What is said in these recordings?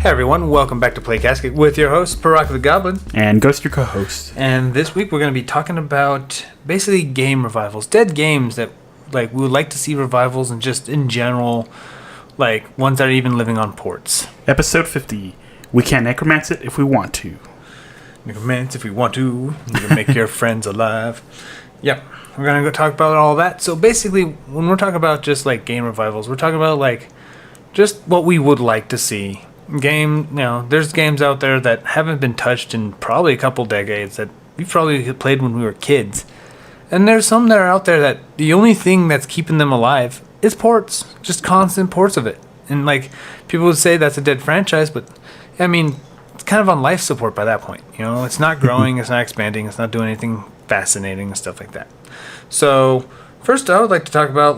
Hey everyone, welcome back to Play Casket with your host, Parag the Goblin. And Ghost, your co-host. And this week we're going to be talking about basically game revivals. Dead games that we would like to see revivals and just in general, ones that are even living on ports. Episode 50. We can't necromance it if we want to. Necromance if we want to. You can make your friends alive. Yep. We're going to go talk about all that. So basically, when we're talking about just game revivals, we're talking about just what we would like to see. There's games out there that haven't been touched in probably a couple decades that we probably played when we were kids. And there's some that are out there that the only thing that's keeping them alive is ports. Just constant ports of it. And people would say that's a dead franchise, but I mean, it's kind of on life support by that point. It's not growing, it's not expanding, it's not doing anything fascinating and stuff like that. So, first I would like to talk about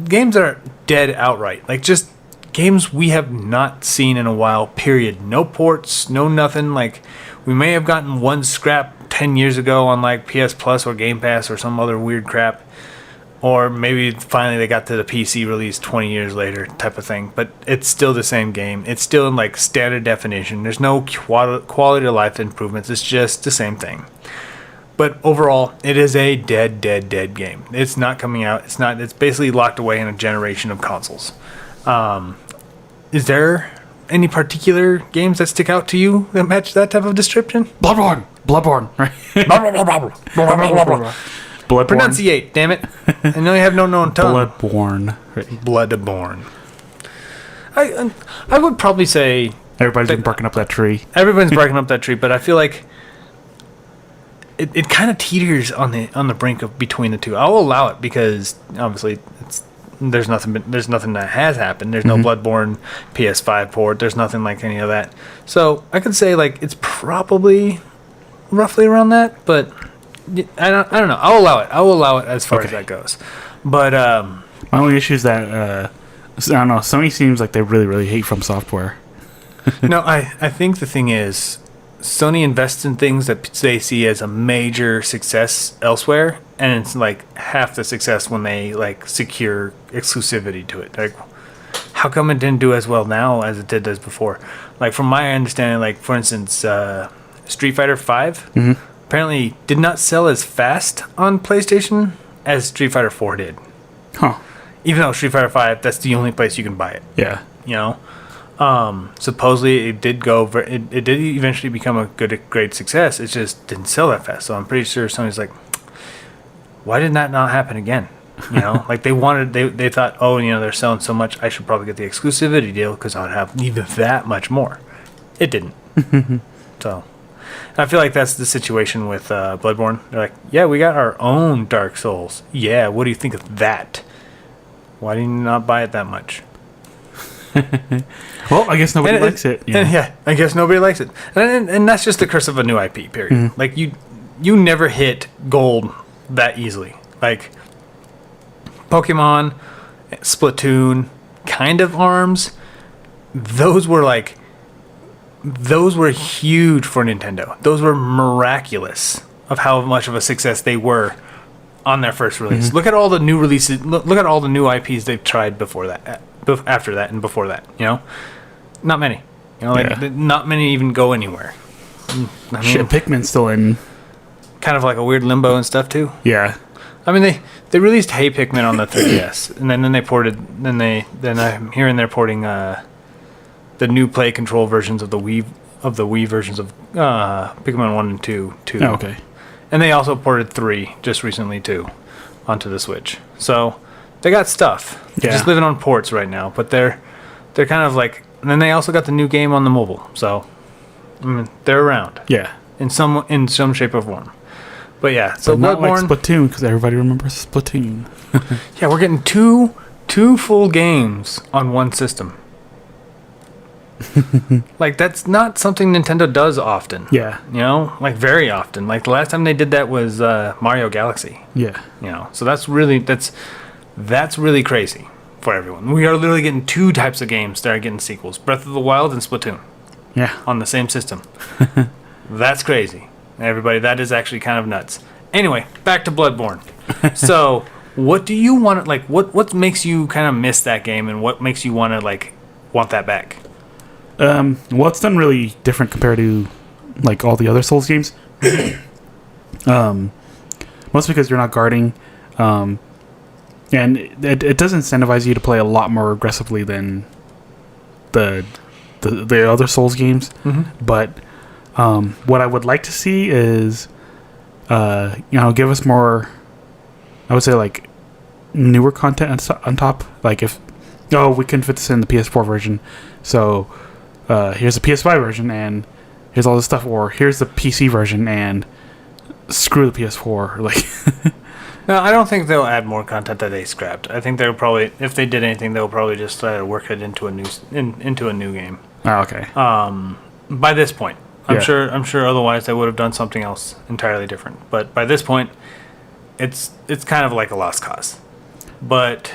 games that are dead outright. Just games we have not seen in a while, period. No ports, no nothing. We may have gotten one scrap 10 years ago on PS Plus or Game Pass or some other weird crap. Or maybe finally they got to the PC release 20 years later type of thing. But it's still the same game. It's still in standard definition. There's no quality of life improvements. It's just the same thing. But overall, it is a dead game. It's not coming out. It's basically locked away in a generation of consoles. Is there any particular games that stick out to you that match that type of description? Bloodborne, right? Bloodborne. Pronunciate, damn it. I know you have no known tongue. Bloodborne. Right. Bloodborne. I would probably say... Everybody's been barking up that tree. Everyone's barking up that tree, but I feel like it kind of teeters on the brink of between the two. I'll allow it because obviously there's nothing that has happened. There's no Bloodborne PS5 port. There's nothing like any of that. So I could say it's probably roughly around that, but I don't know. I'll allow it as far as that goes. But my only issue is that I don't know. Sony seems like they really hate From Software. No, I think the thing is, Sony invests in things that they see as a major success elsewhere, and it's half the success when they secure exclusivity to it. How come it didn't do as well now as it did as before? From my understanding, for instance, Street Fighter V apparently did not sell as fast on PlayStation as Street Fighter 4 did. Huh. Even though Street Fighter V, that's the only place you can buy it. Yeah. Supposedly it did it did eventually become a great success. It just didn't sell that fast. So I'm pretty sure Sony's why did that not happen again? They thought, they're selling so much, I should probably get the exclusivity deal because I would have even that much more. It didn't. So I feel like that's the situation with Bloodborne. They're yeah, we got our own Dark Souls. Yeah, what do you think of that? Why did you not buy it that much? Well, I guess nobody likes it. Yeah, I guess nobody likes it. And that's just the curse of a new IP, period. You never hit gold that easily. Pokemon, Splatoon, kind of ARMS, those were huge for Nintendo. Those were miraculous of how much of a success they were on their first release. Look at all the new releases. Look at all the new IPs they've tried before that. After that and before that, not many. Not many even go anywhere. Pikmin's still in kind of a weird limbo and stuff too. Yeah. I mean, they released Hey Pikmin on the 3DS, and then they ported. Then I'm hearing they're porting the new Play Control versions of the Wii versions of Pikmin 1 and 2 too. Oh, okay. And they also ported 3 just recently too onto the Switch. So they got stuff. They're just living on ports right now, but they're kind of and then they also got the new game on the mobile. So they're around. Yeah. In some shape or form. But yeah, so but not Bloodborne, Splatoon, because everybody remembers Splatoon. Yeah, we're getting two full games on one system. That's not something Nintendo does often. Yeah. Very often. The last time they did that was Mario Galaxy. Yeah. So that's really crazy for everyone. We are literally getting two types of games that are getting sequels: Breath of the Wild and Splatoon. Yeah. On the same system. That's crazy. Everybody, that is actually kind of nuts. Anyway, back to Bloodborne. So, what do you want to, what makes you kind of miss that game, and what makes you want to, want that back. Well, it's done really different compared to like all the other Souls games. Mostly because you're not guarding, and it does incentivize you to play a lot more aggressively than the other Souls games. Mm-hmm. But what I would like to see is, give us more. I would say like newer content on top. Like if we couldn't fit this in the PS4 version, so here's the PS5 version and here's all this stuff, or here's the PC version and screw the PS4. Like, no, I don't think they'll add more content that they scrapped. I think they'll probably, if they did anything, they'll probably just work it into a new game. Oh, okay. By this point, I'm Yeah. sure. Otherwise, they would have done something else entirely different. But by this point, it's kind of like a lost cause. But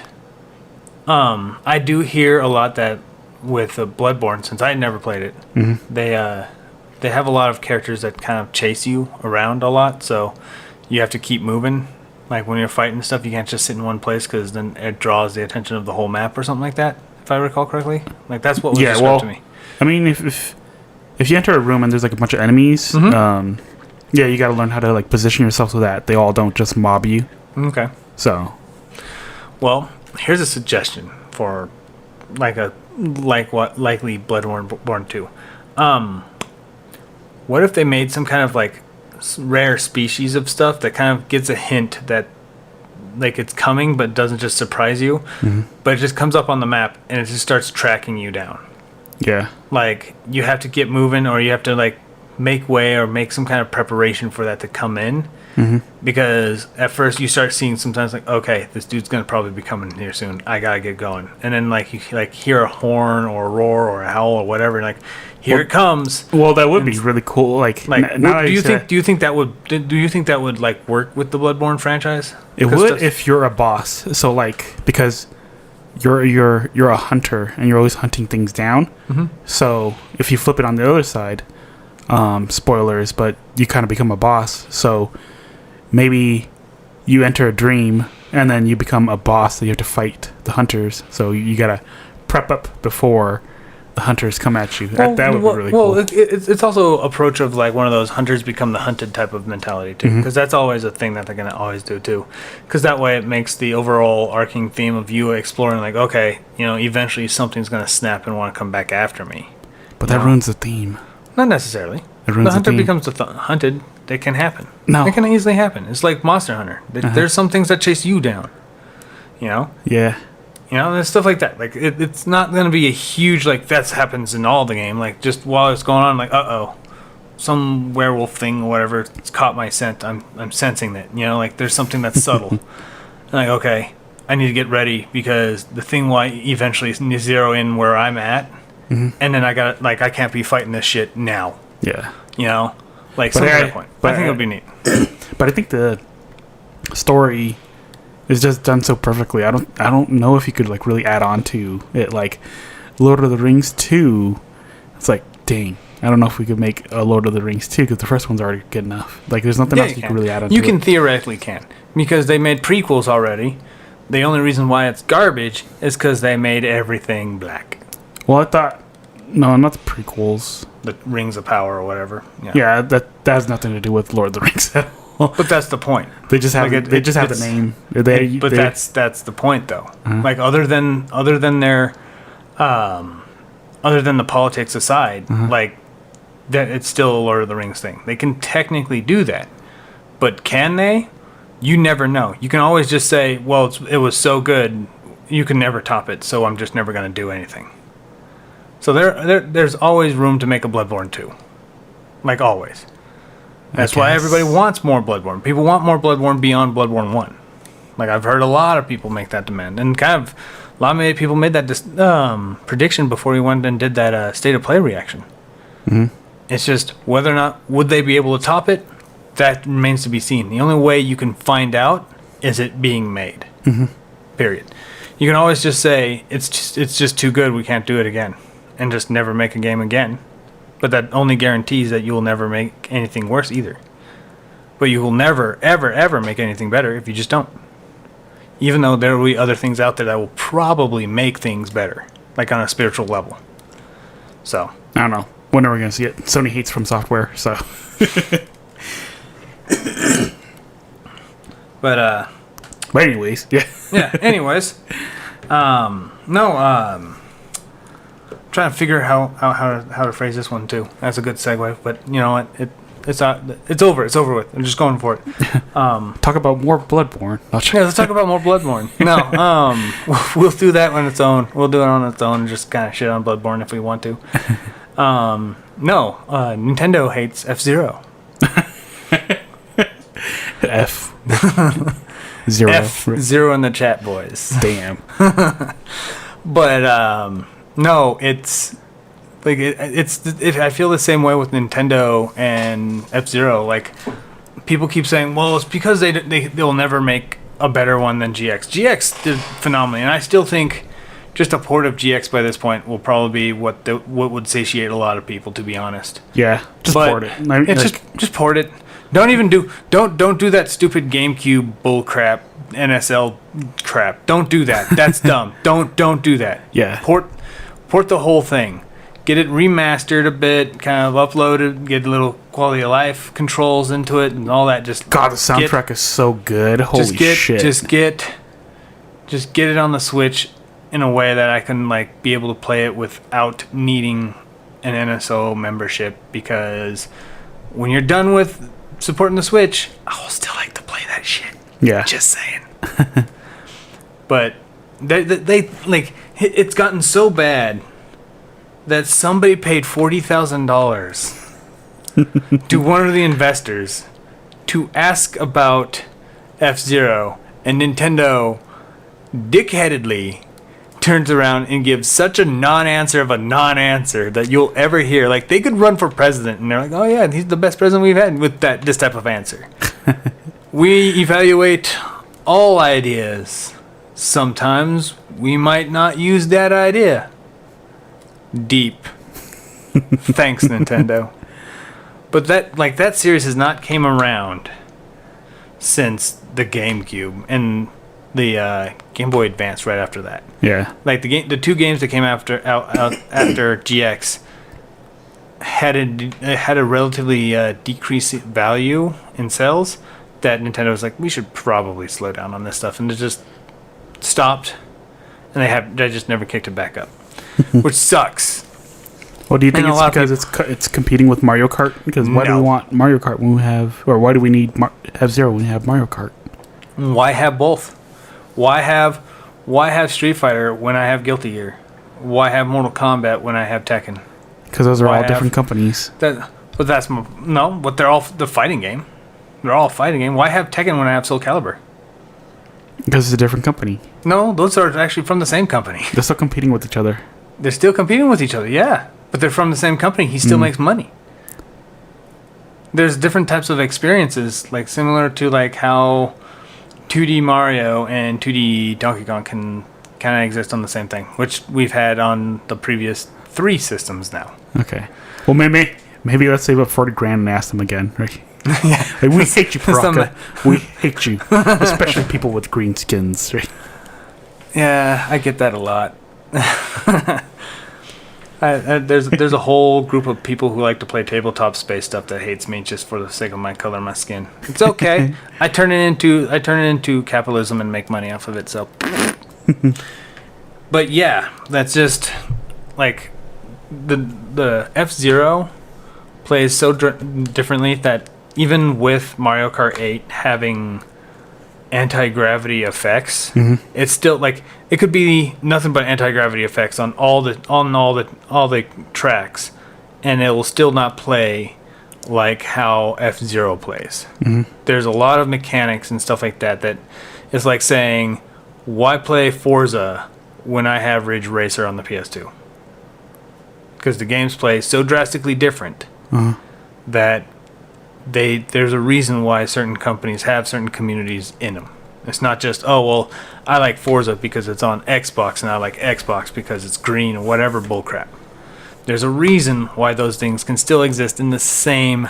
I do hear a lot that with Bloodborne, since I had never played it, Mm-hmm. they have a lot of characters that kind of chase you around a lot. So you have to keep moving. Like when you're fighting stuff, you can't just sit in one place because then it draws the attention of the whole map or something like that. If I recall correctly, like that's what was described to me. I mean, if you enter a room and there's like a bunch of enemies, Mm-hmm. you got to learn how to like position yourself so that they all don't just mob you. Okay. So, Well, here's a suggestion for likely Bloodborne 2. What if they made some kind of like rare species of stuff that kind of gives a hint that like it's coming but doesn't just surprise you, but it just comes up on the map and it just starts tracking you down. yeah. Like you have to get moving or you have to like make way or make some kind of preparation for that to come in. Because at first you start seeing sometimes like, okay, this dude's gonna probably be coming here soon. I gotta get going. And then like you like hear a horn or a roar or a howl or whatever, and like here it comes. Well, that would be really cool. Like, Do you think that would like work with the Bloodborne franchise? it would if you're a boss? So like because you're a hunter and you're always hunting things down. So if you flip it on the other side, spoilers, but you kind of become a boss. So maybe you enter a dream and then you become a boss that you have to fight the hunters. So you gotta prep up before the hunters come at you. That would be really cool. Well, it's also approach of like one of those hunters become the hunted type of mentality too, because that's always a thing that they're gonna always do too, because that way it makes the overall arcing theme of you exploring like, okay, eventually something's gonna snap and want to come back after me. But that ruins the theme. Not necessarily. It ruins The hunter theme. becomes the hunted. That can happen. No. It can easily happen. It's like Monster Hunter. There's some things that chase you down. Yeah. And stuff like that. Like it's not gonna be a huge like that happens in all the game. Like just while it's going on, like some werewolf thing or whatever, it's caught my scent. I'm sensing it. Like there's something that's subtle. And like okay, I need to get ready because the thing will eventually zero in where I'm at, and then I can't be fighting this shit now. Yeah. Like something to that point. I think it would be neat. But I think the story is just done so perfectly. I don't know if you could like really add on to it. Like Lord of the Rings 2, it's like dang. I don't know if we could make a Lord of the Rings 2 because the first one's already good enough. Like there's nothing else you can really add on. You can theoretically because they made prequels already. The only reason why it's garbage is because they made everything black. Well, I thought no, not the prequels. The Rings of Power or whatever. Yeah, that has nothing to do with Lord of the Rings at all. But that's the point. They just have have the name. That's the point though. Like other than their other than the politics aside, like that it's still a Lord of the Rings thing. They can technically do that. But can they? You never know. You can always just say, well, it was so good, you can never top it, so I'm just never going to do anything. So there's always room to make a Bloodborne 2. Like always. That's why everybody wants more Bloodborne. People want more Bloodborne beyond Bloodborne 1. Like I've heard a lot of people make that demand. And kind of a lot of people made that prediction before we went and did that state of play reaction. It's just whether or not would they be able to top it, that remains to be seen. The only way you can find out is it being made. Period. You can always just say it's just too good, we can't do it again. And just never make a game again. But that only guarantees that you will never make anything worse either. But you will never, ever, ever make anything better if you just don't. Even though there will be other things out there that will probably make things better. like on a spiritual level. So I don't know. When are we going to see it? Sony hates From Software, so. But anyways, yeah. yeah. Anyways, trying to figure how to phrase this one too. That's a good segue. But you know what? It's over. It's over with. I'm just going for it. Talk about more Bloodborne. Yeah, let's talk about more Bloodborne. No, we'll do that on its own. We'll do it on its own and just kind of shit on Bloodborne if we want to. Nintendo hates F-Zero. F0. F-Zero in the chat, boys. Damn. But no, it's like I feel the same way with Nintendo and F-Zero. Like people keep saying, well, it's because they'll never make a better one than GX. GX did phenomenally, and I still think just a port of GX by this point will probably be what would satiate a lot of people, to be honest. Yeah, port it. Just port it. Don't do that stupid GameCube bull crap, NSL crap. Don't do that. That's dumb. Don't do that. Yeah. Port the whole thing. Get it remastered a bit, kind of uploaded, get a little quality of life controls into it and all that. Just God, the soundtrack is so good. Holy shit. Just get it on the Switch in a way that I can like be able to play it without needing an NSO membership, because when you're done with supporting the Switch, I will still like to play that shit. Yeah. Just saying. But they like it's gotten so bad that somebody paid $40,000 to one of the investors to ask about F-Zero, and Nintendo dickheadedly turns around and gives such a non-answer of a non-answer that you'll ever hear. Like, they could run for president and they're like, oh yeah, he's the best president we've had with this type of answer. We evaluate all ideas. Sometimes we might not use that idea. Deep. Thanks, Nintendo. But that series has not came around since the GameCube and the Game Boy Advance right after that. Yeah. Like the two games that came after GX had a relatively decreased value in sales that Nintendo was like, we should probably slow down on this stuff, and it just stopped, and they just never kicked it back up. Which sucks. Well, do you think it's because it's competing with Mario Kart? Because why do we want Mario Kart when we have, or why do we need F-Zero when we have Mario Kart? Why have both? Why have Street Fighter when I have Guilty Gear? Why have Mortal Kombat when I have Tekken? Because those are all different companies. But they're all the fighting game. They're all a fighting game. Why have Tekken when I have Soul Calibur? Because it's a different company. No, those are actually from the same company. They're still competing with each other. They're still competing with each other, yeah. But they're from the same company. He still makes money. There's different types of experiences, like similar to like how 2D Mario and 2D Donkey Kong can kind of exist on the same thing, which we've had on the previous 3 systems now. Okay. Well, maybe let's save up $40,000 and ask them again, right? Yeah. Like, we hate you, Paraka. We hate you, especially people with green skins, right? Yeah, I get that a lot. There's a whole group of people who like to play tabletop space stuff that hates me just for the sake of my color of my skin. It's okay. I turn it into capitalism and make money off of it. So, but yeah, that's just like the F-Zero plays so differently that even with Mario Kart 8 having anti-gravity effects, it's still like it could be nothing but anti-gravity effects on all the tracks, and it will still not play like how F-Zero plays. There's a lot of mechanics and stuff like that is like saying, why play Forza when I have Ridge Racer on the PS2? Because the games play so drastically different that there's a reason why certain companies have certain communities in them. It's not just, oh, well, I like Forza because it's on Xbox, and I like Xbox because it's green or whatever bullcrap. There's a reason why those things can still exist in the same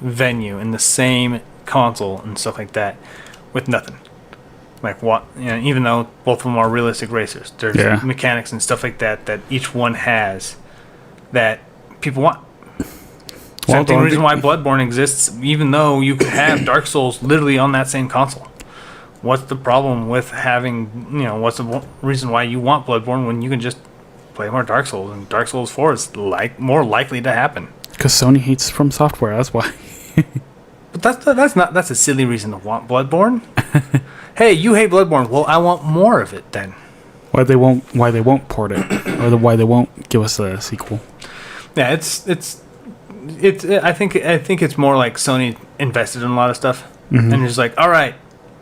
venue, in the same console and stuff like that, with nothing. Like what? You know, even though both of them are realistic racers, there's Yeah. mechanics and stuff like that each one has that people want. Well, Same reason why Bloodborne exists, even though you could have Dark Souls literally on that same console. What's the problem with having, what's the reason why you want Bloodborne when you can just play more Dark Souls, and Dark Souls 4 is more likely to happen? Because Sony hates From Software, that's why. But that's a silly reason to want Bloodborne. Hey, you hate Bloodborne. Well, I want more of it then. Why they won't port it, or why they won't give us a sequel? Yeah, it's. I think it's more like Sony invested in a lot of stuff, and just like, all right,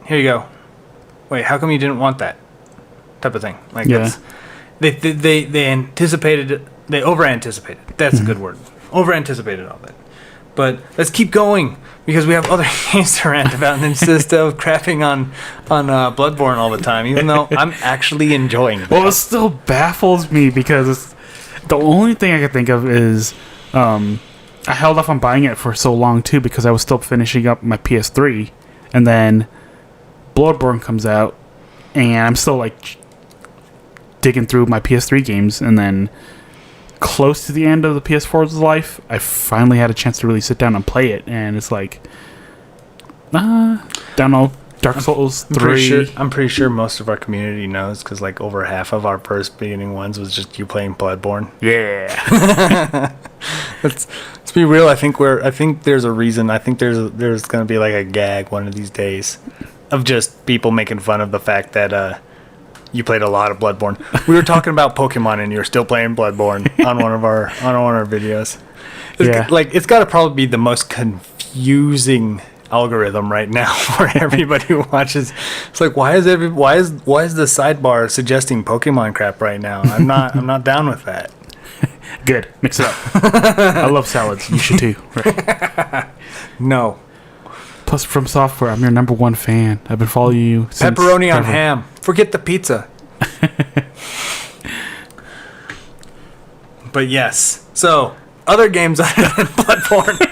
here you go. Wait, how come you didn't want that? Type of thing. Like, Yeah. they anticipated it. They over anticipated. That's a good word. Over anticipated all that. But let's keep going because we have other games to rant about instead of crapping on Bloodborne all the time. Even though I'm actually enjoying it. Well, it still baffles me because the only thing I can think of is I held off on buying it for so long too because I was still finishing up my PS3, and then Bloodborne comes out, and I'm still like digging through my PS3 games, and then close to the end of the PS4's life, I finally had a chance to really sit down and play it, and it's like, don't know, Dark Souls 3. I'm pretty sure most of our community knows because like over half of our first beginning ones was just you playing Bloodborne. Yeah. Let's be real. I think there's a reason. I think there's gonna be like a gag one of these days of just people making fun of the fact that you played a lot of Bloodborne. We were talking about Pokemon and you're still playing Bloodborne on one of our videos. It's got to probably be the most confusing algorithm right now for everybody who watches. It's like, why is the sidebar suggesting Pokemon crap right now? I'm not down with that. Good. Mix it up. I love salads. You should too. Right. No. Plus, From Software, I'm your number one fan. I've been following you since Pepperoni on ham. Forget the pizza. But yes. So, other games other than Bloodborne.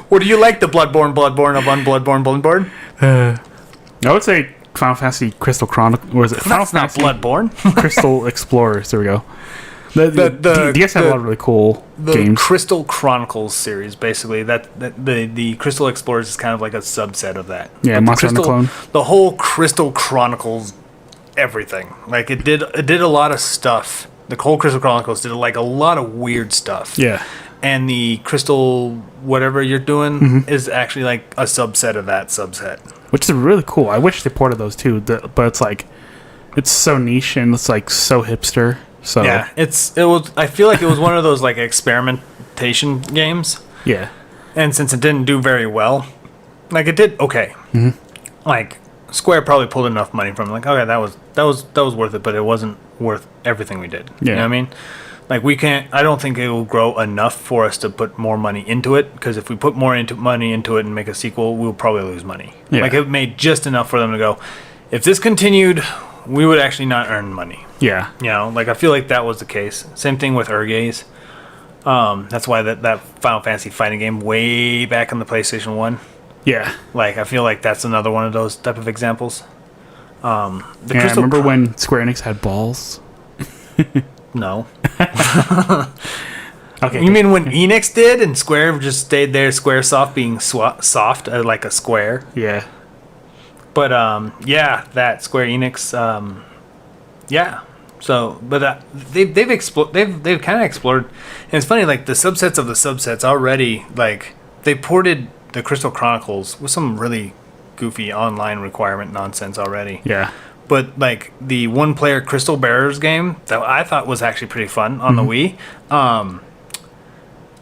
What do you like the Bloodborne of Bloodborne? I would say Final Fantasy Crystal Chronicle. Or is it Final That's not Fantasy Bloodborne. Crystal Explorers. There we go. The DS had a lot of really cool games. The Crystal Chronicles series, basically, the Crystal Explorers is kind of like a subset of that. Yeah, But Monster Hunter Clone. The whole Crystal Chronicles, everything. Like it did a lot of stuff. The whole Crystal Chronicles did like a lot of weird stuff. Yeah. And the Crystal whatever you're doing is actually like a subset of that subset. Which is really cool. I wish they ported those too, but it's like it's so niche and it's like so hipster. So yeah, I feel like it was one of those like experimentation games. Yeah. And since it didn't do very well, like it did okay. Like Square probably pulled enough money from it. Like, okay, that was worth it, but it wasn't worth everything we did. Yeah. You know what I mean? Like I don't think it will grow enough for us to put more money into it, because if we put more money into it and make a sequel, we'll probably lose money. Yeah. Like it made just enough for them to go, if this continued, we would actually not earn money. Yeah. You know, like I feel like that was the case. Same thing with Urgaze. That's why that Final Fantasy fighting game way back on the PlayStation 1. Yeah. Like, I feel like that's another one of those type of examples. I remember when Square Enix had balls? No. Okay. You mean when Enix did and Square just stayed there, Squaresoft being soft, like a square? Yeah. But, yeah, that Square Enix, yeah. So, but they've kind of explored, and it's funny, like the subsets of the subsets already, like they ported the Crystal Chronicles with some really goofy online requirement nonsense already. Yeah. But like the one-player Crystal Bearers game that I thought was actually pretty fun on the Wii,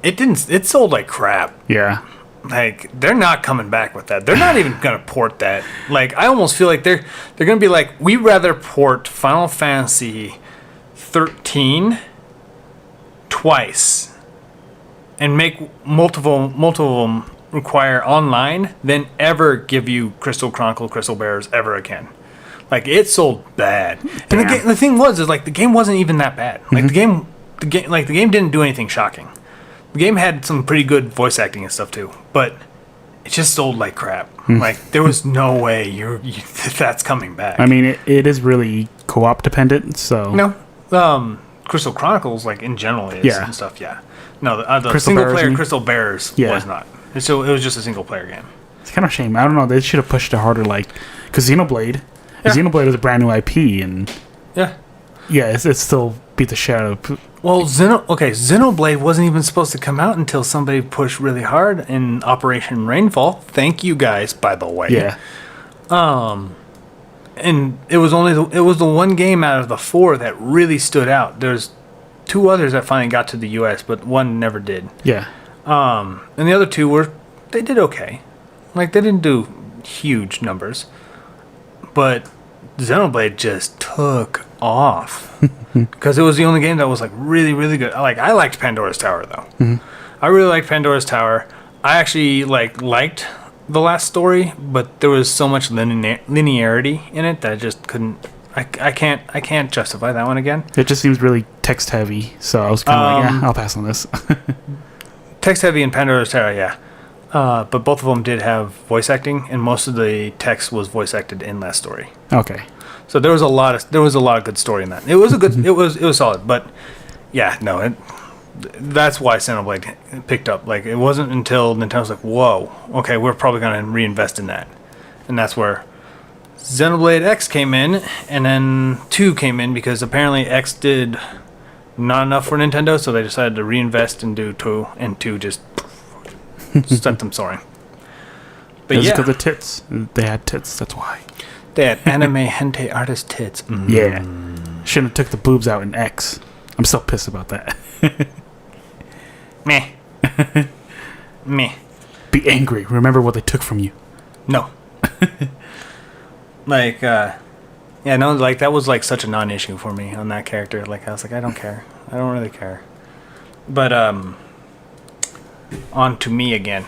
it sold like crap. Yeah. Like they're not coming back with that. They're not even gonna port that. Like I almost feel like they're gonna be like, we'd rather port Final Fantasy 13 twice and make multiple of them require online than ever give you Crystal Bearers ever again. Like it sold bad. And the thing was like the game wasn't even that bad. Like the game didn't do anything shocking. The game had some pretty good voice acting and stuff too, but it just sold like crap. Like there was no way that's coming back. I mean, it is really co-op dependent, so Crystal Chronicles, like in general, is and stuff. Yeah, no, the single player Crystal Bearers was not. So it was just a single player game. It's kind of a shame. I don't know. They should have pushed it harder, like because Xenoblade was a brand new IP, and it still beat the shit out of. Well, Xenoblade wasn't even supposed to come out until somebody pushed really hard in Operation Rainfall. Thank you guys, by the way. Yeah. And it was the one game out of the 4 that really stood out. There's 2 others that finally got to the U.S., but one never did. Yeah. And the other 2 they did okay. Like they didn't do huge numbers, but Xenoblade just took off because it was the only game that was like really, really good. Like I liked Pandora's Tower though. I really liked Pandora's Tower. I actually liked the last story, but there was so much linearity in it that I just couldn't. I can't justify that one again. It just seems really text heavy, so I was kind of I'll pass on this. Text heavy in Pandora's Tower, yeah. But both of them did have voice acting, and most of the text was voice acted in last story. Okay. So there was a lot of good story in that. It was a good. It was solid, but yeah, no. That's why Xenoblade picked up. Like it wasn't until Nintendo was like, "Whoa, okay, we're probably gonna reinvest in that," and that's where Xenoblade X came in, and then 2 came in because apparently X did not enough for Nintendo, so they decided to reinvest and do 2, and 2 just sent them soaring. But because of the tits. They had tits, that's why. They had anime hentai artist tits. Yeah. Shouldn't have took the boobs out in X. I'm still pissed about that. Meh. Meh. Be angry. Remember what they took from you. No. Like, that was like such a non-issue for me on that character. Like, I was like, I don't care. I don't really care. But, on to me again.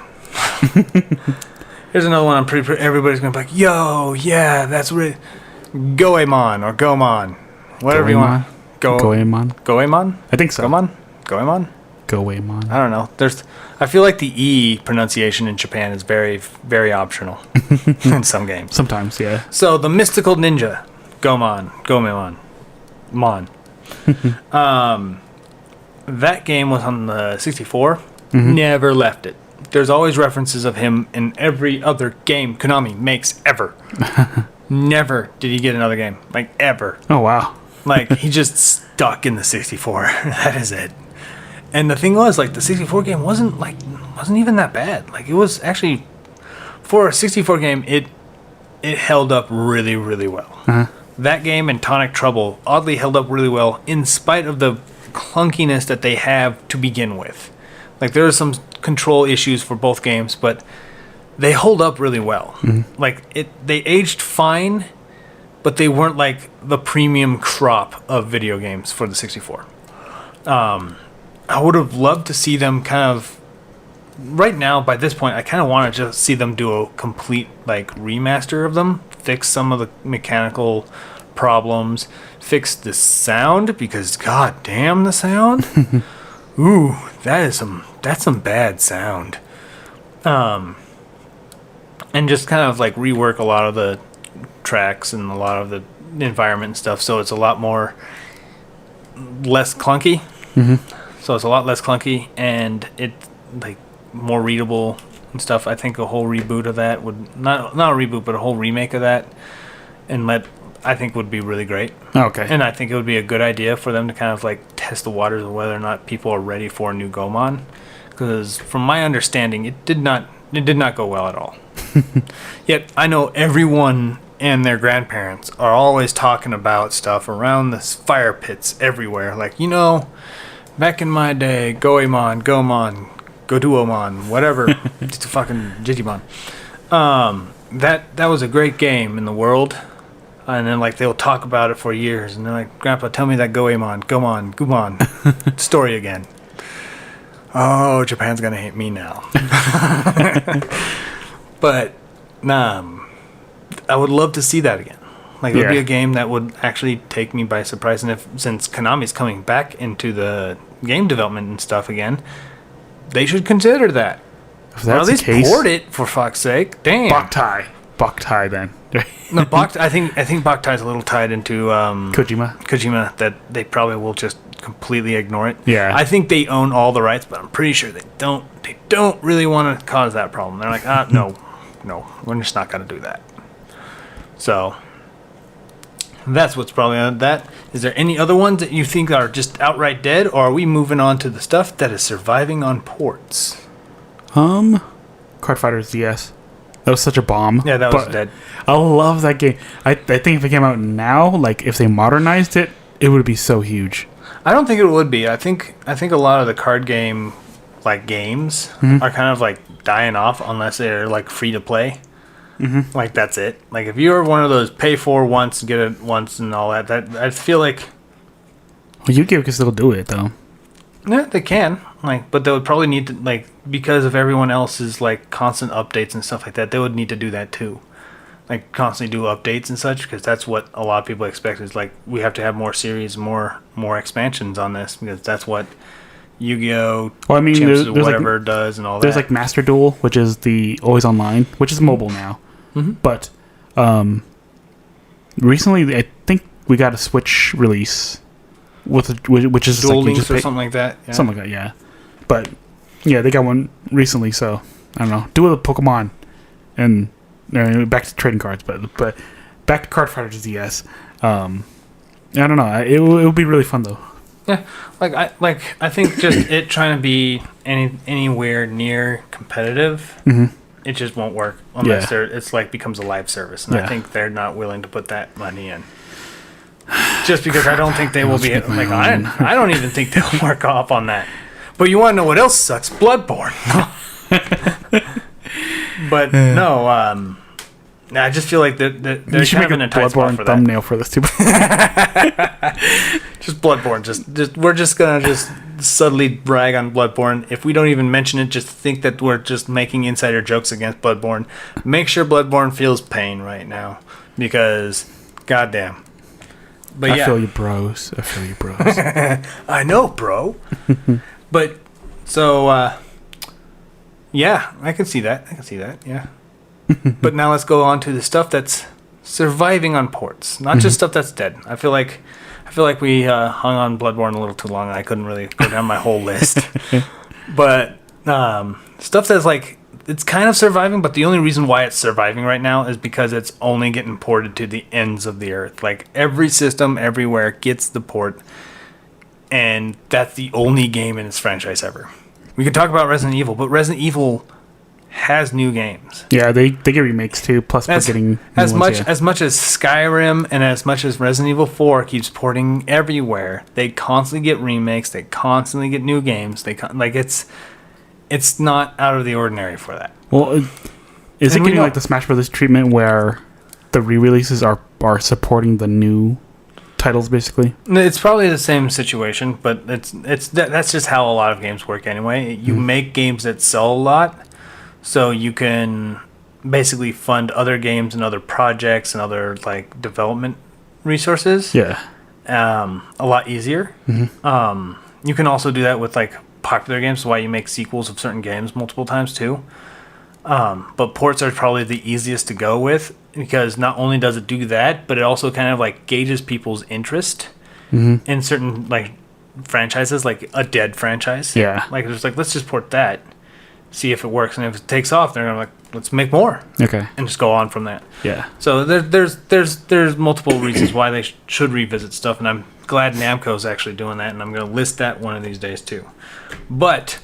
Here's another one. I'm pretty everybody's gonna be like, yo, yeah, that's really Goemon or Gomon, whatever you want. Goemon. I think so. Goemon. I don't know. I feel like the E pronunciation in Japan is very, very optional in some games. Sometimes, yeah. So the mystical ninja, Goemon. That game was on the 64. Never left it. There's always references of him in every other game Konami makes ever. Never did he get another game. Like, ever. Oh, wow. Like, he just stuck in the 64. That is it. And the thing was, like, the 64 game wasn't even that bad. Like, it was actually, for a 64 game, it held up really, really well. That game and Tonic Trouble oddly held up really well in spite of the clunkiness that they have to begin with. Like, there are some control issues for both games, but they hold up really well. Like, they aged fine, but they weren't like the premium crop of video games for the 64. I would have loved to see them kind of, right now, by this point, I kind of want to just see them do a complete, like, remaster of them, fix some of the mechanical problems, fix the sound, because god damn the sound. Ooh, that's some bad sound. And just kind of like rework a lot of the tracks and a lot of the environment and stuff, so it's a lot less clunky. So it's a lot less clunky, and it's like more readable and stuff. I think a whole reboot of that would not a reboot, but a whole remake of that, I think would be really great. Okay. And I think it would be a good idea for them to kind of like test the waters of whether or not people are ready for a new Gomon, because from my understanding, it did not go well at all. Yet I know everyone and their grandparents are always talking about stuff around the fire pits everywhere. Like, back in my day, Goemon, Goduomon, whatever, just a fucking Digimon. That was a great game in the world. And then, like, they'll talk about it for years. And they're like, Grandpa, tell me that Gomon story again. Oh, Japan's going to hate me now. But, I would love to see that again. Like, it would be a game that would actually take me by surprise. And since Konami's coming back into the game development and stuff again, they should consider that. If Well, at that's the least case, port it for fuck's sake. Damn. Boktai then. No, I think Boktai is a little tied into Kojima that they probably will just completely ignore it. Yeah. I think they own all the rights, but I'm pretty sure they don't really want to cause that problem. They're like, no, we're just not going to do that. So that's what's probably on that. Is there any other ones that you think are just outright dead, or are we moving on to the stuff that is surviving on ports? Card Fighters DS. That was such a bomb. Yeah, that was dead. I love that game. I think if it came out now, like if they modernized it, it would be so huge. I don't think it would be. I think a lot of the card game games are kind of like dying off unless they're like free to play. Mm-hmm. Like that's it. Like if you're one of those pay for once, get it once, and all that I feel like. Well, Yu-Gi-Oh can still do it though. Yeah, they can. But they would probably need to because of everyone else's constant updates and stuff like that. They would need to do that too, constantly do updates and such, because that's what a lot of people expect. Is we have to have more series, more expansions on this, because that's what Yu-Gi-Oh! Well, I mean, there's whatever does and all that. There's Master Duel, which is the always online, which is mobile now. Mm-hmm. But recently, I think we got a Switch release which is Duel Links or something like that. Yeah. Something like that, yeah. But yeah, they got one recently, so I don't know. Do it with Pokemon, and back to trading cards, but back to Card Fighters DS. I don't know. It will be really fun though. Yeah, I think just it trying to be anywhere near competitive, it just won't work unless it's becomes a live service, and I think they're not willing to put that money in. Just because I don't think they will be I don't even think they'll work off on that. But you want to know what else sucks? Bloodborne. But no, I just feel like there's kind of an entire spot for that. Thumbnail for this too. Just Bloodborne. We're just gonna subtly brag on Bloodborne. If we don't even mention it, just think that we're just making insider jokes against Bloodborne. Make sure Bloodborne feels pain right now, because goddamn. But I feel you, bros. I know, bro. But so yeah, I can see that. Yeah. But now let's go on to the stuff that's surviving on ports, not just stuff that's dead. I feel like we hung on Bloodborne a little too long, and I couldn't really go down my whole list. But stuff that's it's kind of surviving, but the only reason why it's surviving right now is because it's only getting ported to the ends of the earth. Every system everywhere gets the port, and that's the only game in its franchise ever. We could talk about Resident Evil, but Resident Evil has new games. Yeah, they get remakes too. Plus, we're getting as much as Skyrim and as much as Resident Evil 4 keeps porting everywhere. They constantly get remakes. They constantly get new games. It's not out of the ordinary for that. Well, is it getting the Smash Brothers treatment where the re-releases are supporting the new titles basically? It's probably the same situation, but that's just how a lot of games work anyway. You make games that sell a lot, so you can basically fund other games and other projects and other development resources. Yeah. A lot easier. Mm-hmm. You can also do that with popular games, so why you make sequels of certain games multiple times too. But ports are probably the easiest to go with, because not only does it do that, but it also kind of gauges people's interest in certain franchises, like a dead franchise. Yeah. There's let's just port that, see if it works, and if it takes off, they're gonna let's make more. Okay. And just go on from that. Yeah. So there's multiple reasons why they should revisit stuff, and I'm glad Namco's actually doing that, and I'm gonna list that one of these days too. But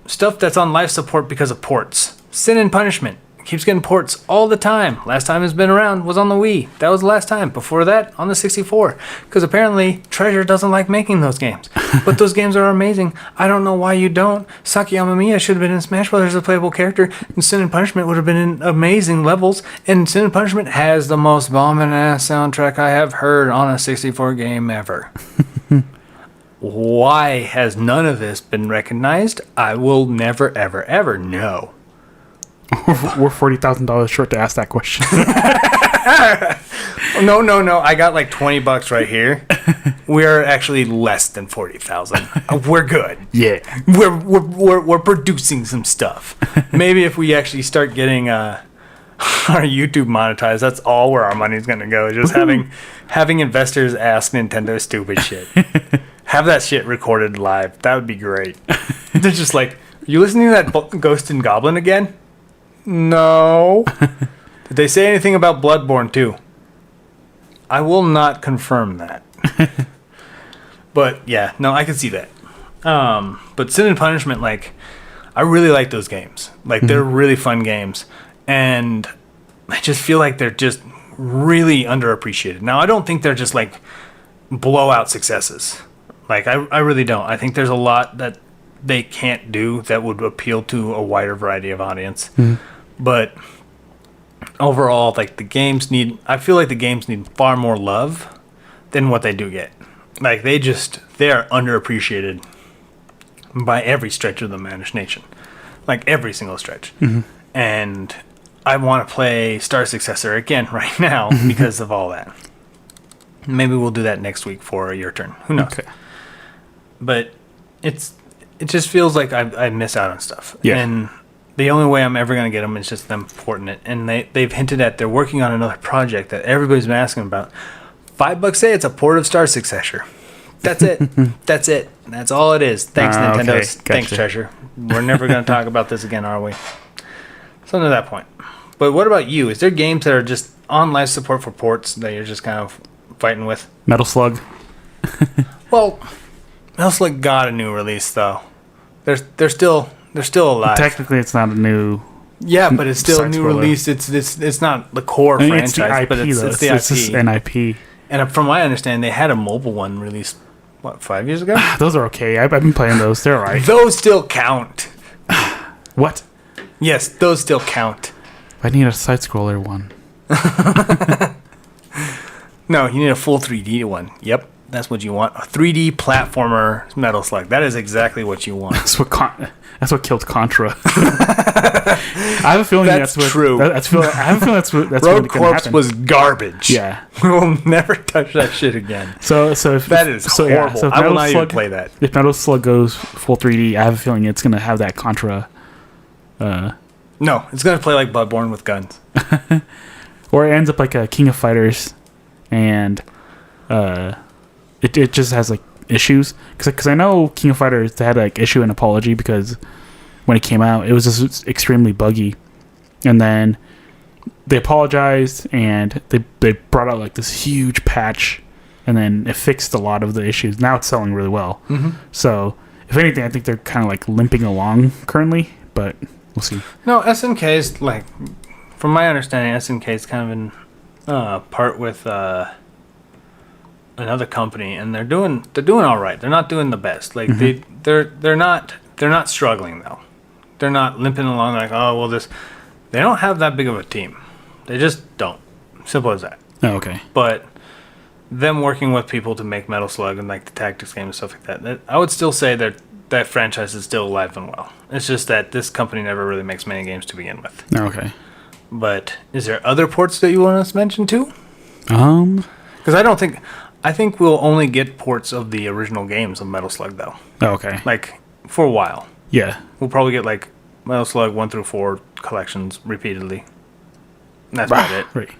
stuff that's on life support because of ports. Sin and Punishment keeps getting ports all the time. Last time it's been around was on the Wii. That was the last time. Before that, on the 64. Because apparently Treasure doesn't like making those games. But those games are amazing. I don't know why you don't. Saki Yamamiya should have been in Smash Brothers as a playable character, and Sin and Punishment would have been in amazing levels. And Sin and Punishment has the most bombing ass soundtrack I have heard on a 64 game ever. Why has none of this been recognized? I will never, ever, ever know. We're $40,000 short to ask that question. No. I got like $20 right here. We're actually less than 40,000. We're good. Yeah. We're producing some stuff. Maybe if we actually start getting our YouTube monetized, that's all where our money's gonna go. Just having investors ask Nintendo stupid shit. Have that shit recorded live. That would be great. They're just like, you listening to that Ghost and Goblin again? No. Did they say anything about Bloodborne 2? I will not confirm that. But yeah, no, I can see that. But Sin and Punishment, like, I really like those games. Like, they're really fun games. And I just feel like they're just really underappreciated. Now, I don't think they're just like blowout successes. Like, I really don't. I think there's a lot that they can't do that would appeal to a wider variety of audience. But overall, like, I feel like the games need far more love than what they do get. Like, they are underappreciated by every stretch of the imagination. Like, every single stretch. And I want to play Star Successor again right now because of all that. Maybe we'll do that next week for your turn. Who knows? Okay. But it just feels like I miss out on stuff. Yeah. And the only way I'm ever going to get them is just them porting it. And they've hinted at they're working on another project that everybody's been asking about. $5 say it's a port of Star Successor. That's it. That's it. That's all it is. Thanks, Nintendo. Okay. Gotcha. Thanks, Treasure. We're never going to talk about this again, are we? So to that point. But what about you? Is there games that are just on live support for ports that you're just kind of fighting with? Metal Slug. Well, Metal Slug got a new release though. They're still alive. Technically, it's not a new. Yeah, but it's still a new release. It's not the core franchise, it's the IP, but it's the IP. It's just an IP. And from my understanding, they had a mobile one released 5 years ago. Those are okay. I've been playing those. They're alright. Those still count. What? Yes, those still count. I need a side scroller one. No, you need a full 3D one. Yep, that's what you want. A 3D platformer Metal Slug. That is exactly what you want. That's what killed Contra. I have a feeling that's true. I have a feeling that's Road what Corps happen. was garbage. Yeah, we will never touch that shit again. So if that is horrible. Yeah, so if I will not Slug, even play that. If Metal Slug goes full 3D, I have a feeling it's gonna have that Contra. No, it's gonna play like Bloodborne with guns. Or it ends up like a King of Fighters, and it just has like issues. Because I know King of Fighters had like issue an apology because when it came out, it was just extremely buggy, and then they apologized and they brought out like this huge patch, and then it fixed a lot of the issues. Now it's selling really well. So if anything, I think they're kind of like limping along currently, but we'll see. No, SNK's like, from my understanding, SNK's kind of in part with another company, and they're doing all right. They're not doing the best. Like they're not struggling though. They're not limping along like, oh well, they don't have that big of a team. They just don't. Simple as that. Oh, okay. But them working with people to make Metal Slug and like the tactics game and stuff like that, I would still say that franchise is still alive and well. It's just that this company never really makes many games to begin with. Oh, okay. But is there other ports that you want us to mention too? Because I think we'll only get ports of the original games of Metal Slug though. Oh, okay. Like for a while. Yeah. We'll probably get like Metal Slug 1 through 4 collections repeatedly. And that's about it. Right.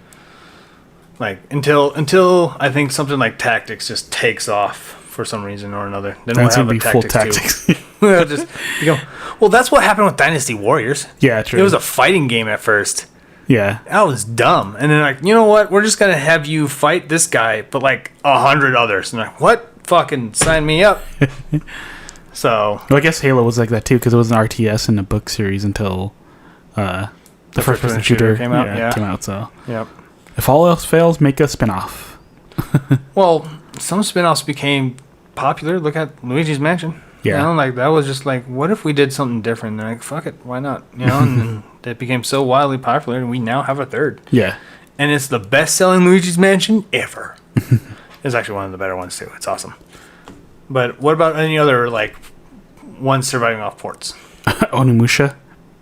Like until I think something like Tactics just takes off for some reason or another. Then we'll have a Tactics 2. Well, that's what happened with Dynasty Warriors. Yeah, true. It was a fighting game at first. Yeah. That was dumb. And then like, you know what? We're just gonna have you fight this guy, but like 100 others. And like, what? Fucking sign me up. So. Well, I guess Halo was like that too because it was an RTS in a book series until the first-person shooter came out. Yeah. Came out. So. Yep. If all else fails, make a spin-off. Well, some spin-offs became popular. Look at Luigi's Mansion. Yeah. You know, like that was just like, what if we did something different? And they're like, fuck it, why not? You know, and then it became so wildly popular, and we now have a third. Yeah. And it's the best-selling Luigi's Mansion ever. It's actually one of the better ones too. It's awesome. But what about any other like ones surviving off ports? Onimusha,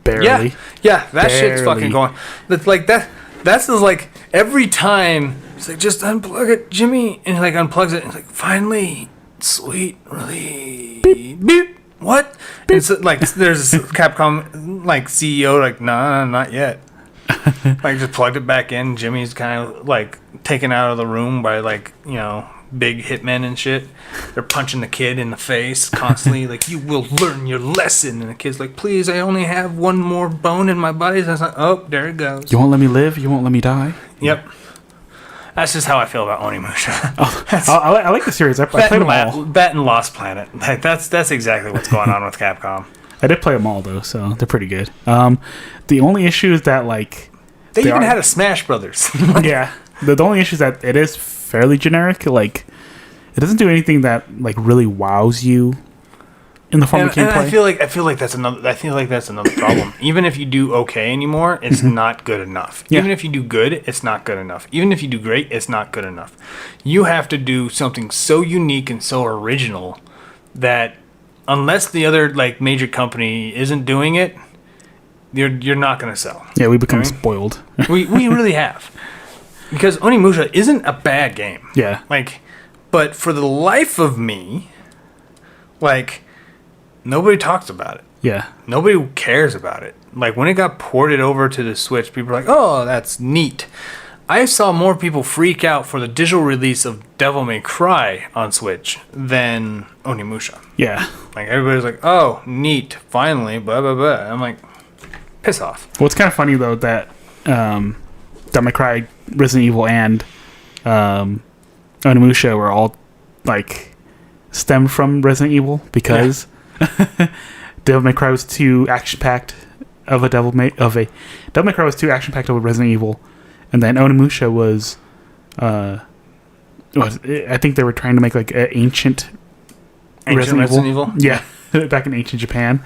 barely. Yeah, that shit's fucking going. It's like that. That's just like every time he's like, just unplug it, Jimmy, and he like unplugs it, and he's like, finally, sweet relief. Beep. What? And it's like there's this Capcom like CEO like, nah, not yet. Like just plugged it back in. Jimmy's kind of like taken out of the room by like, you know, big hitmen and shit. They're punching the kid in the face constantly, like, you will learn your lesson. And the kid's like, please, I only have one more bone in my body. So I was like, oh, there it goes. You won't let me live? You won't let me die? Yep. That's just how I feel about Onimusha. I like the series. I played them all. That and Lost Planet. Like, that's exactly what's going on with Capcom. I did play them all, though, so they're pretty good. The only issue is that, like... They even had a Smash Brothers. Yeah. The only issue is that it is fairly generic. Like, it doesn't do anything that, like, really wows you in the form of gameplay. And I feel like that's another problem. Even if you do okay anymore, it's not good enough. Yeah. Even if you do good, it's not good enough. Even if you do great, it's not good enough. You have to do something so unique and so original that unless the other like major company isn't doing it, you're not going to sell. Yeah, we become spoiled. we really have. Because Onimusha isn't a bad game. Yeah. Like, but for the life of me, like, nobody talks about it. Yeah. Nobody cares about it. Like, when it got ported over to the Switch, people were like, oh, that's neat. I saw more people freak out for the digital release of Devil May Cry on Switch than Onimusha. Yeah. Like, everybody's like, oh, neat, finally, blah, blah, blah. I'm like, piss off. Well, it's kind of funny, though, that Devil May Cry, Resident Evil, and Onimusha were all, like, stemmed from Resident Evil because Devil May Cry was too action-packed of a Devil May Cry was too action-packed of a Resident Evil, and then Onimusha was I think they were trying to make like an ancient Resident Evil. Yeah, back in ancient Japan,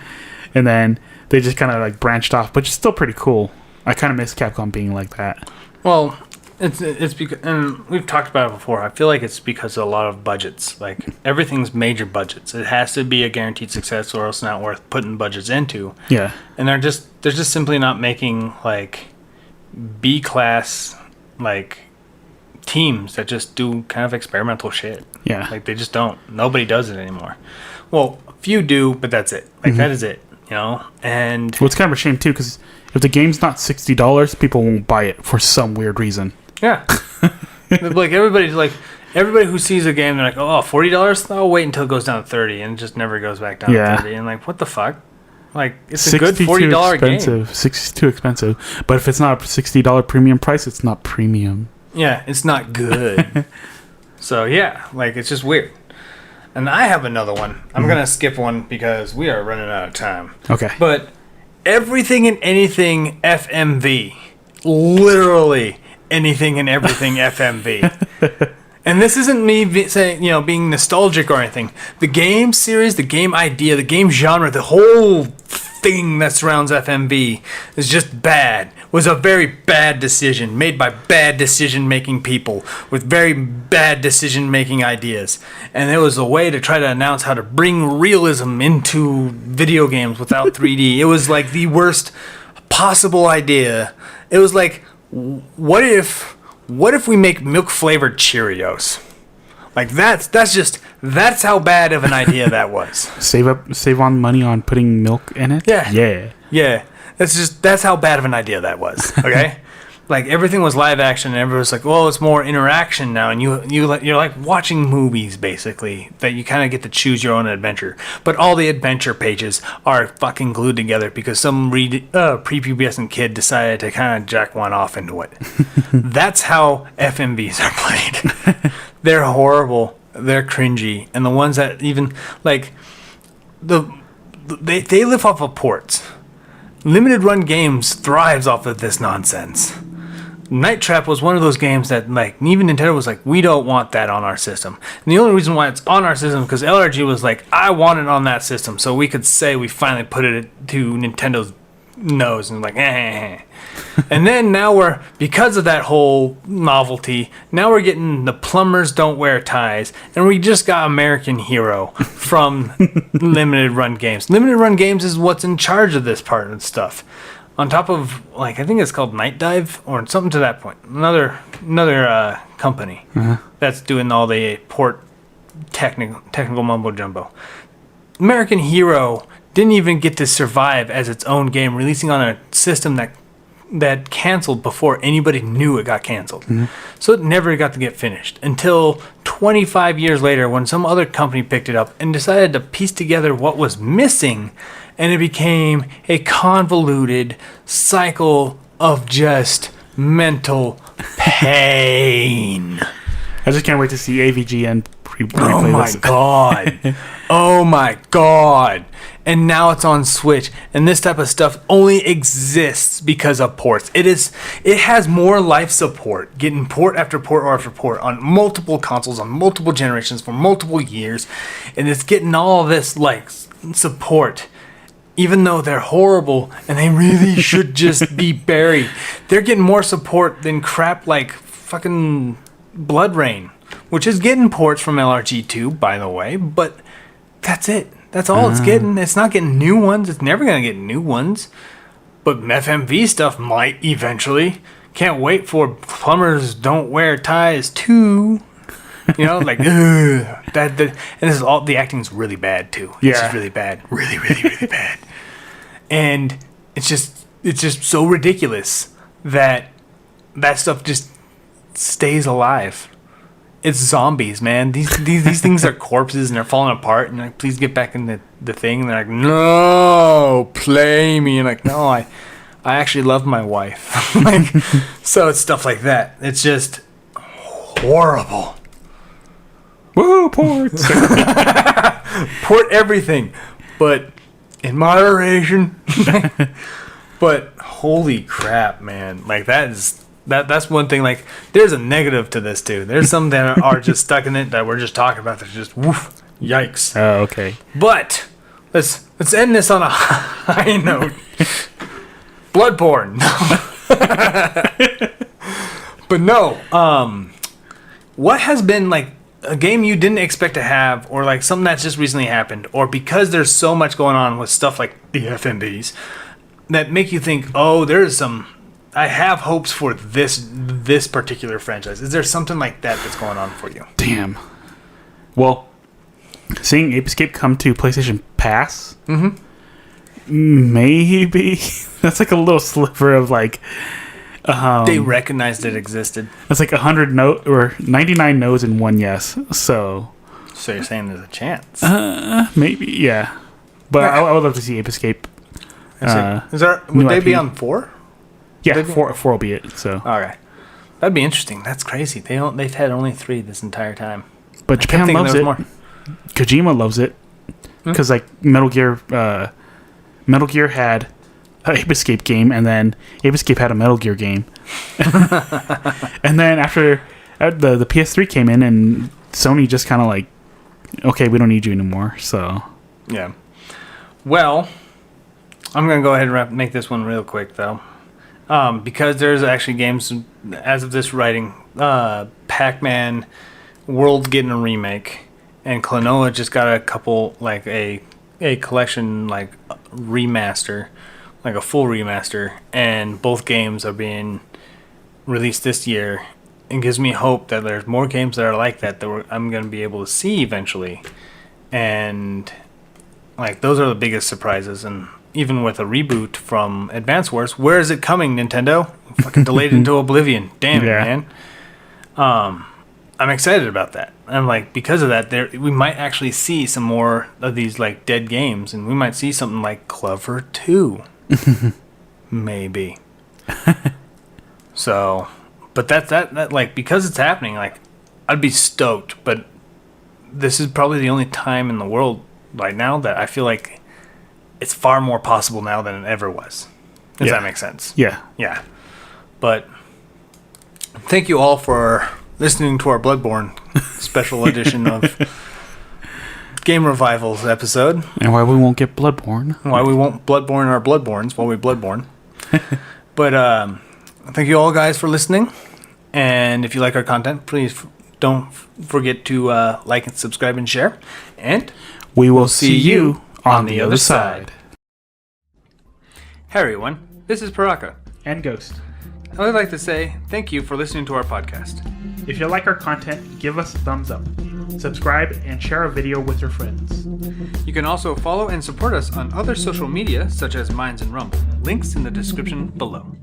and then they just kind of like branched off, but it's still pretty cool. I kind of miss Capcom being like that. Well, it's because, and we've talked about it before. I feel like it's because of a lot of budgets. Like, everything's major budgets. It has to be a guaranteed success, or else it's not worth putting budgets into. Yeah, and they're just simply not making like B class like teams that just do kind of experimental shit. Yeah, like they just don't. Nobody does it anymore. Well, a few do, but that's it. Like that is it. You know, and well, it's kind of a shame too because if the game's not $60, people won't buy it for some weird reason. Yeah. Like everybody who sees a game, they're like, oh, $40? I'll wait until it goes down to 30, and it just never goes back down to 30. And like, what the fuck? Like, it's a good $40 game. $60's too expensive. But if it's not a $60 premium price, it's not premium. Yeah, it's not good. So yeah, like, it's just weird. And I have another one. I'm gonna skip one because we are running out of time. Okay. But everything and anything FMV, literally anything and everything FMV. And this isn't me saying, you know, being nostalgic or anything. The game series, the game idea, the game genre, the whole thing that surrounds FMV is just bad. Was a very bad decision made by bad decision-making people with very bad decision-making ideas. And it was a way to try to announce how to bring realism into video games without 3D. It was like the worst possible idea. It was like, what if we make milk-flavored Cheerios? Like, that's how bad of an idea that was. Save on money on putting milk in it? Yeah. That's how bad of an idea that was. Okay? Like, everything was live action, and everyone was like, well, it's more interaction now, and you're like watching movies, basically, that you kind of get to choose your own adventure. But all the adventure pages are fucking glued together because some prepubescent kid decided to kind of jack one off into it. That's how FMVs are played. They're horrible. They're cringy. And the ones that even, like, they live off of ports. Limited run games thrives off of this nonsense. Night Trap was one of those games that, like, even Nintendo was like, we don't want that on our system. And the only reason why it's on our system is because LRG was like, I want it on that system, so we could say we finally put it to Nintendo's nose and like, And then now because of that whole novelty, now we're getting the plumbers don't wear ties, and we just got American Hero from Limited Run Games. Limited Run Games is what's in charge of this part of stuff. on top of like I think it's called Night Dive or something to that point. Another company that's doing all the port technical mumbo jumbo. American Hero didn't even get to survive as its own game, releasing on a system that canceled before anybody knew it got canceled. So it never got to get finished until 25 years later when some other company picked it up and decided to piece together what was missing, and it became a convoluted cycle of just mental pain. I just can't wait to see AVG and Oh my god. Oh my god. And now it's on Switch, and this type of stuff only exists because of ports. It has more life support, getting port after port after port on multiple consoles, on multiple generations for multiple years, and it's getting all this like support. Even though they're horrible and they really should just be buried, they're getting more support than crap like fucking Blood Rain, which is getting ports from LRG2, by the way, but that's it. That's all it's getting. It's not getting new ones. It's never going to get new ones. But FMV stuff might eventually. Can't wait for Plumbers Don't Wear Ties 2. You know, like, ugh, and this is all, the acting's really bad, too. It's just really bad. Really, really, really bad. And it's just so ridiculous that stuff just stays alive. It's zombies, man. These things are corpses and they're falling apart. And like, please get back in the thing. And they're like, no, play me. And like, no, I actually love my wife. Like, so it's stuff like that. It's just horrible. Woo, ports. Port everything, but in moderation. But holy crap, man! Like that's one thing. Like, there's a negative to this too. There's some that are just stuck in it that we're just talking about. That's just woof, yikes. Oh, okay. But let's end this on a high note. Bloodborne. But no. What has been like a game you didn't expect to have, or like something that's just recently happened, or because there's so much going on with stuff like the FMVs that make you think, oh, there's some. I have hopes for this particular franchise. Is there something like that that's going on for you? Damn. Well, seeing Ape Escape come to PlayStation Pass, maybe that's like a little sliver of like. They recognized it existed. It's like 100 no or 99 no's and 1 yes. So you're saying there's a chance? Maybe, yeah. But I would love to see Ape Escape. Is there? Would they be on 4? Yeah, 4 will be it. So okay, that'd be interesting. That's crazy. They've had only 3 this entire time. But Japan loves it. More. Kojima loves it because like Metal Gear had an Ape Escape game, and then Ape Escape had a Metal Gear game. And then after the PS3 came in, and Sony just kind of like, okay, we don't need you anymore. So yeah. Well, I'm gonna go ahead and make this one real quick though. Because there's actually games, as of this writing, Pac-Man World's getting a remake, and Klonoa just got a couple, like a collection, like remaster, like a full remaster, and both games are being released this year. It gives me hope that there's more games that are like that I'm going to be able to see eventually, and like those are the biggest surprises. And even with a reboot from Advance Wars, where is it coming, Nintendo? Fucking delayed into oblivion. Damn it, man. I'm excited about that. I'm like, because of that, we might actually see some more of these like dead games, and we might see something like Clover 2. Maybe. So, but that like, because it's happening, like, I'd be stoked, but this is probably the only time in the world right now that I feel like it's far more possible now than it ever was. Does that make sense? Yeah. Yeah. But thank you all for listening to our Bloodborne special edition of Game Revivals episode. And why we won't get Bloodborne. Why we won't Bloodborne our Bloodborns while we Bloodborne. But thank you all guys for listening. And if you like our content, please don't forget to like and subscribe and share. And we will see you on the other side. Hey everyone, This is Paraka. And Ghost. I would like to say thank you for listening to our podcast. If you like our content, give us a thumbs up. Subscribe and share our video with your friends. You can also follow and support us on other social media such as Minds and Rumble. Links in the description below.